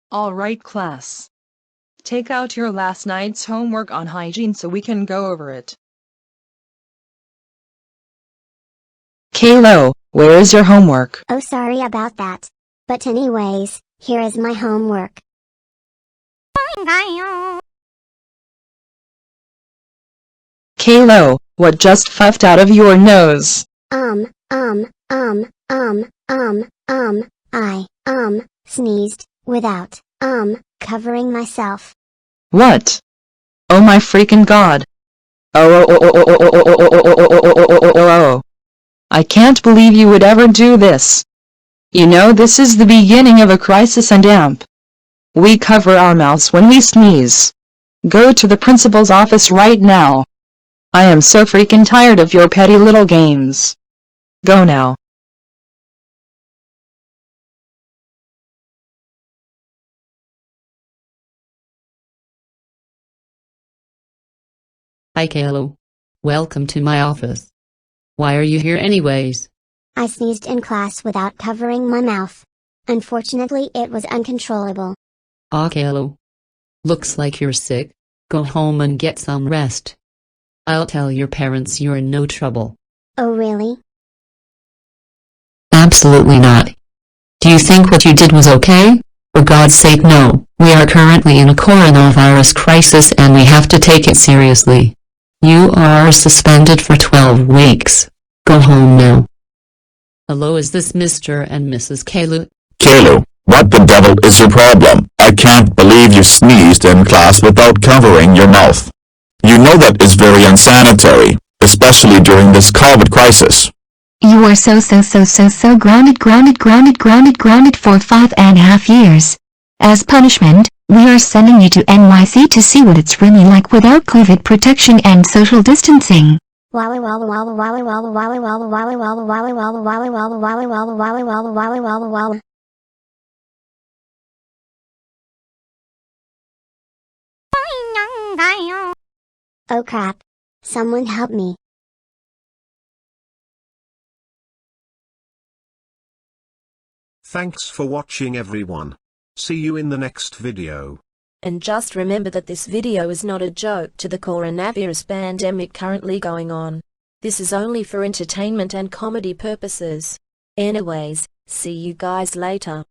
All right, class. Take out your last night's homework on hygiene so we can go over it. Caillou, where is your homework? Oh, sorry about that. But anyways, here is my homework. Caillou, what just puffed out of your nose? I sneezed, without, covering myself. What? Oh my freaking god. Oh. I can't believe you would ever do this. You know this is the beginning of a crisis and amp. We cover our mouths when we sneeze. Go to the principal's office right now. I am so freaking tired of your petty little games. Go now. Hi Caillou. Welcome to my office. Why are you here anyways? I sneezed in class without covering my mouth. Unfortunately, it was uncontrollable. Ah Caillou. Looks like you're sick. Go home and get some rest. I'll tell your parents you're in no trouble. Oh really? Absolutely not. Do you think what you did was okay? For God's sake no. We are currently in a coronavirus crisis and we have to take it seriously. You are suspended for 12 weeks. Go home now. Hello, is this Mr. and Mrs. Caillou? Caillou, what the devil is your problem? I can't believe you sneezed in class without covering your mouth. You know that is very unsanitary, especially during this COVID crisis. You are so grounded for 5.5 years. As punishment, we are sending you to NYC to see what it's really like without COVID protection and social distancing. Oh crap. Someone help me. Thanks for watching everyone. See you in the next video. And just remember that this video is not a joke to the coronavirus pandemic currently going on. This is only for entertainment and comedy purposes. Anyways, see you guys later.